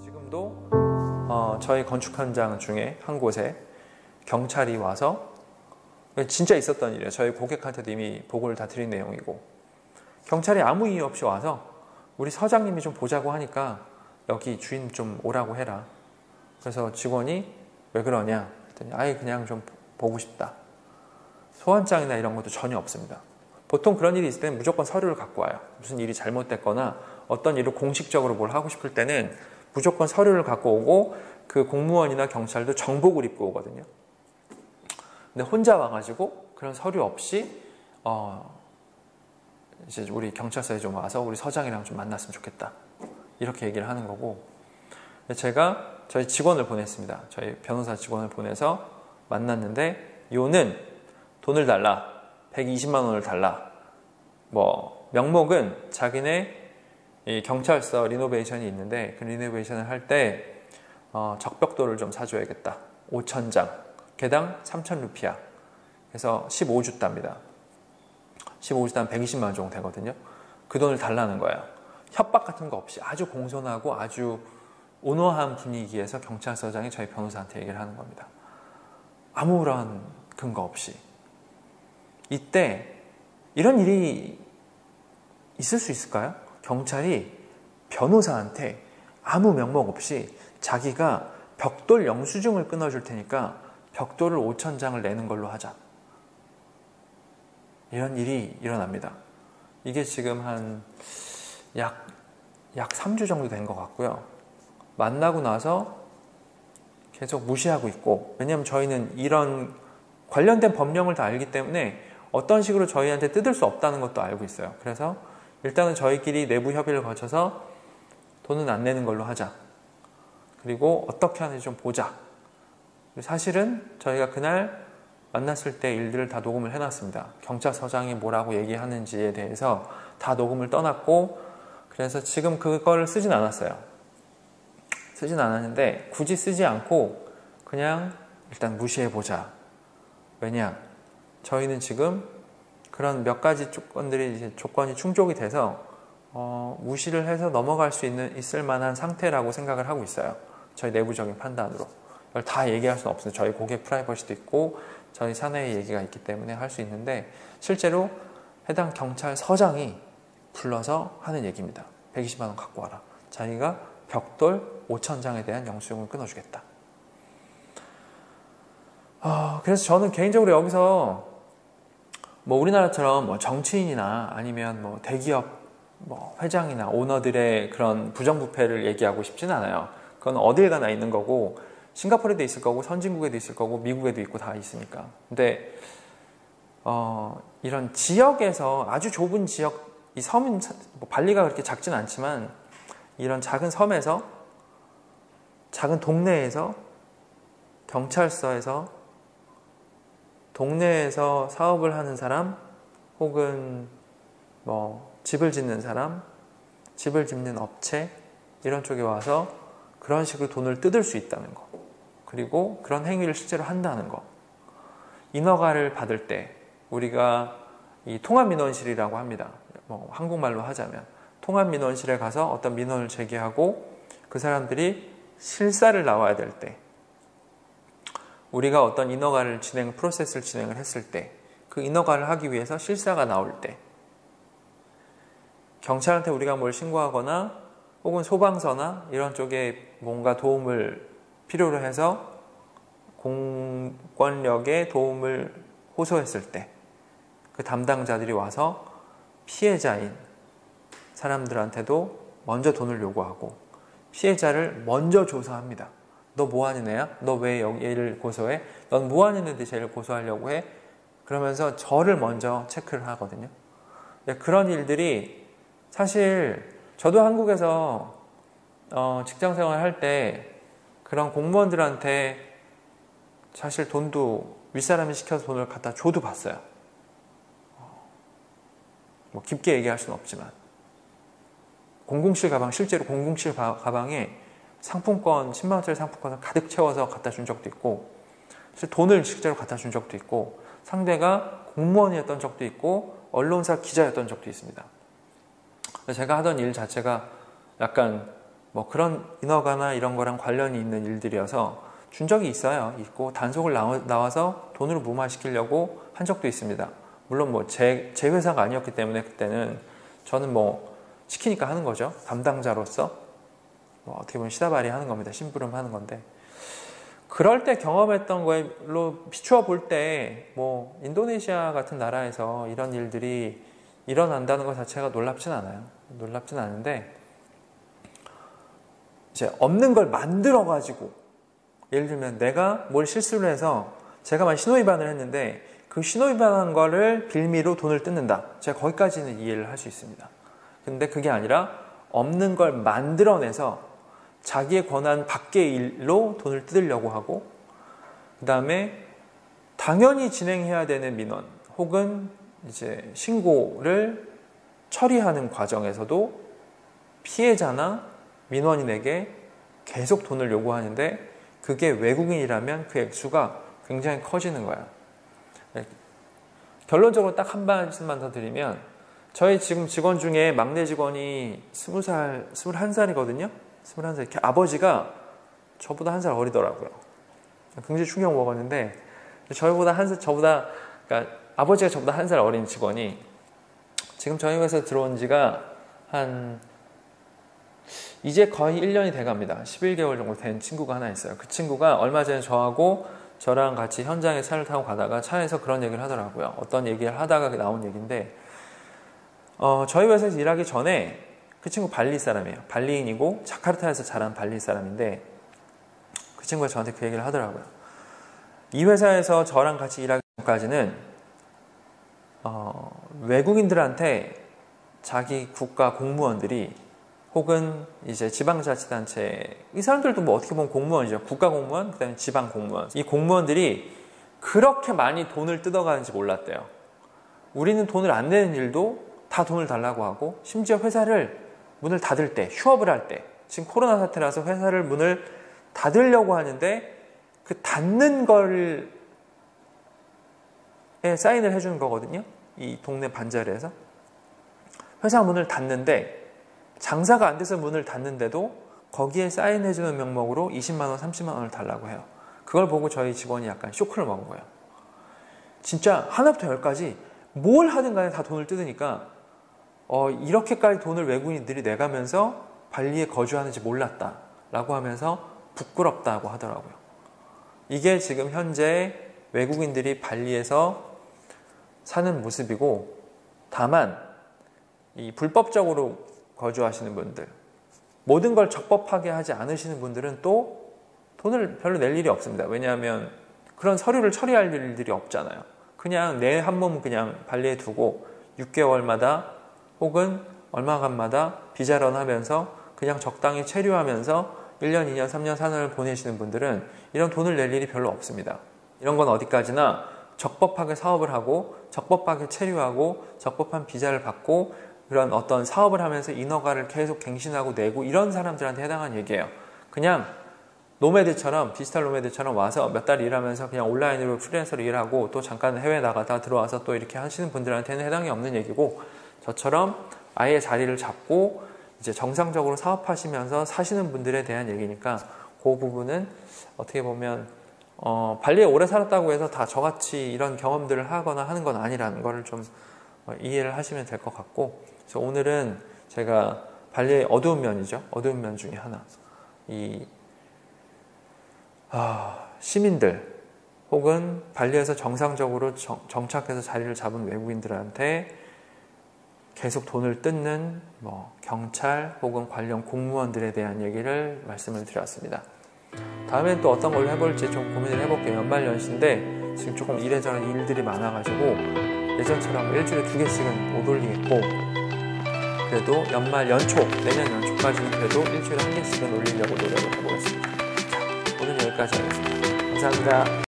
지금도 저희 건축 현장 중에 한 곳에 경찰이 와서, 진짜 있었던 일이에요. 저희 고객한테도 이미 보고를 다 드린 내용이고, 경찰이 아무 이유 없이 와서 우리 서장님이 좀 보자고 하니까 여기 주인 좀 오라고 해라. 그래서 직원이 왜 그러냐 했더니 아예 그냥 좀 보고 싶다. 소환장이나 이런 것도 전혀 없습니다. 보통 그런 일이 있을 때는 무조건 서류를 갖고 와요. 무슨 일이 잘못됐거나 어떤 일을 공식적으로 뭘 하고 싶을 때는 무조건 서류를 갖고 오고, 그 공무원이나 경찰도 정복을 입고 오거든요. 근데 혼자 와가지고 그런 서류 없이 이제 우리 경찰서에 좀 와서 우리 서장이랑 좀 만났으면 좋겠다, 이렇게 얘기를 하는 거고, 제가 저희 직원을 보냈습니다. 저희 변호사 직원을 보내서 만났는데, 요는 돈을 달라, 120만 원을 달라, 뭐 명목은 자기네 이 경찰서 리노베이션이 있는데 그 리노베이션을 할 때 적벽돌을 좀 사줘야겠다. 5,000장, 개당 3,000루피아. 그래서 15주 답니다. 15주 답 120만 원 정도 되거든요. 그 돈을 달라는 거예요. 협박 같은 거 없이 아주 공손하고 아주 온화한 분위기에서 경찰서장이 저희 변호사한테 얘기를 하는 겁니다. 아무런 근거 없이. 이때 이런 일이 있을 수 있을까요? 경찰이 변호사한테 아무 명목 없이 자기가 벽돌 영수증을 끊어줄 테니까 벽돌을 5,000장을 내는 걸로 하자, 이런 일이 일어납니다. 이게 지금 한 약 3주 정도 된 것 같고요. 만나고 나서 계속 무시하고 있고, 왜냐하면 저희는 이런 관련된 법령을 다 알기 때문에 어떤 식으로 저희한테 뜯을 수 없다는 것도 알고 있어요. 그래서 일단은 저희끼리 내부 협의를 거쳐서 돈은 안 내는 걸로 하자. 그리고 어떻게 하는지 좀 보자. 사실은 저희가 그날 만났을 때 일들을 다 녹음을 해놨습니다. 경찰서장이 뭐라고 얘기하는지에 대해서 다 녹음을 떠났고, 그래서 지금 그거를 쓰진 않았어요. 쓰진 않았는데 굳이 쓰지 않고 그냥 일단 무시해보자. 왜냐? 저희는 지금 그런 몇 가지 조건이 충족이 돼서 무시를 해서 넘어갈 수 있을 만한 상태라고 생각을 하고 있어요. 저희 내부적인 판단으로. 이걸 다 얘기할 수는 없어요. 저희 고객 프라이버시도 있고 저희 사내의 얘기가 있기 때문에 할 수 있는데, 실제로 해당 경찰서장이 불러서 하는 얘기입니다. 120만 원 갖고 와라. 자기가 벽돌 5,000장에 대한 영수증을 끊어주겠다. 그래서 저는 개인적으로 여기서 뭐 우리나라처럼 뭐 정치인이나 아니면 뭐 대기업 뭐 회장이나 오너들의 그런 부정부패를 얘기하고 싶진 않아요. 그건 어딜 가나 있는 거고, 싱가포르에도 있을 거고 선진국에도 있을 거고 미국에도 있고 다 있으니까. 근데 이런 지역에서, 아주 좁은 지역, 이 섬은 뭐 발리가 그렇게 작진 않지만 이런 작은 섬에서, 작은 동네에서, 경찰서에서, 동네에서 사업을 하는 사람, 혹은 뭐 집을 짓는 사람, 집을 짓는 업체, 이런 쪽에 와서 그런 식으로 돈을 뜯을 수 있다는 거, 그리고 그런 행위를 실제로 한다는 거. 인허가를 받을 때 우리가 이 통합민원실이라고 합니다. 뭐 한국말로 하자면 통합민원실에 가서 어떤 민원을 제기하고 그 사람들이 실사를 나와야 될 때, 우리가 어떤 인허가를 프로세스를 진행을 했을 때, 그 인허가를 하기 위해서 실사가 나올 때, 경찰한테 우리가 뭘 신고하거나 혹은 소방서나 이런 쪽에 뭔가 도움을 필요로 해서 공권력의 도움을 호소했을 때, 그 담당자들이 와서 피해자인 사람들한테도 먼저 돈을 요구하고 피해자를 먼저 조사합니다. 너 뭐하는 애야? 너 왜 얘를 고소해? 넌 뭐하는 애인데 쟤를 고소하려고 해? 그러면서 저를 먼저 체크를 하거든요. 그런 일들이, 사실 저도 한국에서 직장생활 할 때 그런 공무원들한테 사실 돈도 윗사람이 시켜서 돈을 갖다 줘도 봤어요. 뭐 깊게 얘기할 수는 없지만, 007 가방, 실제로 007 가방에 상품권, 10만 원짜리 상품권을 가득 채워서 갖다 준 적도 있고, 돈을 실제로 갖다 준 적도 있고, 상대가 공무원이었던 적도 있고 언론사 기자였던 적도 있습니다. 제가 하던 일 자체가 약간 뭐 그런 인허가나 이런 거랑 관련이 있는 일들이어서 준 적이 있고 단속을 나와서 돈으로 무마시키려고 한 적도 있습니다. 물론 뭐 제 회사가 아니었기 때문에 그때는 저는 뭐 시키니까 하는 거죠. 담당자로서 뭐 어떻게 보면 시다발이 하는 겁니다. 심부름 하는 건데, 그럴 때 경험했던 걸로 비추어 볼 때 뭐 인도네시아 같은 나라에서 이런 일들이 일어난다는 것 자체가 놀랍진 않아요. 놀랍진 않은데, 이제 없는 걸 만들어 가지고, 예를 들면 내가 뭘 실수를 해서 제가 만 신호위반을 했는데 그 신호위반한 거를 빌미로 돈을 뜯는다. 제가 거기까지는 이해를 할 수 있습니다. 근데 그게 아니라 없는 걸 만들어내서 자기의 권한 밖의 일로 돈을 뜯으려고 하고, 그 다음에 당연히 진행해야 되는 민원 혹은 이제 신고를 처리하는 과정에서도 피해자나 민원인에게 계속 돈을 요구하는데, 그게 외국인이라면 그 액수가 굉장히 커지는 거야. 결론적으로 딱 한 말씀만 더 드리면, 저희 지금 직원 중에 막내 직원이 20살, 21살이거든요. 21살. 이렇게 아버지가 저보다 한 살 어리더라고요. 굉장히 충격 먹었는데, 그러니까 아버지가 저보다 한 살 어린 직원이 지금 저희 회사에 들어온 지가 이제 거의 1년이 돼갑니다. 11개월 정도 된 친구가 하나 있어요. 그 친구가 얼마 전에 저랑 같이 현장에 차를 타고 가다가 차에서 그런 얘기를 하더라고요. 어떤 얘기를 하다가 나온 얘기인데, 저희 회사에서 일하기 전에 그 친구 발리 사람이에요. 발리인이고 자카르타에서 자란 발리 사람인데, 그 친구가 저한테 그 얘기를 하더라고요. 이 회사에서 저랑 같이 일하기 전까지는 외국인들한테 자기 국가 공무원들이 혹은 이제 지방자치단체, 이 사람들도 뭐 어떻게 보면 공무원이죠. 국가공무원, 그 다음에 지방공무원. 이 공무원들이 그렇게 많이 돈을 뜯어가는지 몰랐대요. 우리는 돈을 안 내는 일도 다 돈을 달라고 하고, 심지어 회사를 문을 닫을 때, 휴업을 할 때, 지금 코로나 사태라서 회사를 문을 닫으려고 하는데 그 닫는 거에 사인을 해주는 거거든요. 이 동네 반자리에서. 회사 문을 닫는데 장사가 안 돼서 문을 닫는데도 거기에 사인해주는 명목으로 20만 원, 30만 원을 달라고 해요. 그걸 보고 저희 직원이 약간 쇼크를 먹은 거예요. 진짜 하나부터 열까지 뭘 하든 간에 다 돈을 뜯으니까 이렇게까지 돈을 외국인들이 내가면서 발리에 거주하는지 몰랐다 라고 하면서 부끄럽다고 하더라고요. 이게 지금 현재 외국인들이 발리에서 사는 모습이고, 다만 이 불법적으로 거주하시는 분들, 모든 걸 적법하게 하지 않으시는 분들은 또 돈을 별로 낼 일이 없습니다. 왜냐하면 그런 서류를 처리할 일들이 없잖아요. 그냥 내 한 몸 그냥 발리에 두고 6개월마다 혹은 얼마간마다 비자런 하면서 그냥 적당히 체류하면서 1년, 2년, 3년, 4년을 보내시는 분들은 이런 돈을 낼 일이 별로 없습니다. 이런 건 어디까지나 적법하게 사업을 하고 적법하게 체류하고 적법한 비자를 받고 그런 어떤 사업을 하면서 인허가를 계속 갱신하고 내고, 이런 사람들한테 해당하는 얘기예요. 그냥 노매드처럼, 디지털 노매드처럼 와서 몇 달 일하면서 그냥 온라인으로 프리랜서로 일하고 또 잠깐 해외 나가다 들어와서 또 이렇게 하시는 분들한테는 해당이 없는 얘기고, 저처럼 아예 자리를 잡고 이제 정상적으로 사업하시면서 사시는 분들에 대한 얘기니까, 그 부분은 어떻게 보면 발리에 오래 살았다고 해서 다 저같이 이런 경험들을 하거나 하는 건 아니라는 거를 좀 이해를 하시면 될 것 같고, 그래서 오늘은 제가 발리의 어두운 면이죠. 어두운 면 중에 하나. 시민들 혹은 발리에서 정상적으로 정착해서 자리를 잡은 외국인들한테 계속 돈을 뜯는 경찰 혹은 관련 공무원들에 대한 얘기를 말씀을 드렸습니다. 다음엔 또 어떤 걸로 해볼지 좀 고민을 해볼게요. 연말연시인데 지금 조금 이래저래 일들이 많아가지고 예전처럼 일주일에 2개씩은 못 올리겠고, 그래도 내년 연초까지는 그래도 일주일에 1개씩은 올리려고 노력을 해보겠습니다. 자, 오늘 여기까지 하겠습니다. 감사합니다.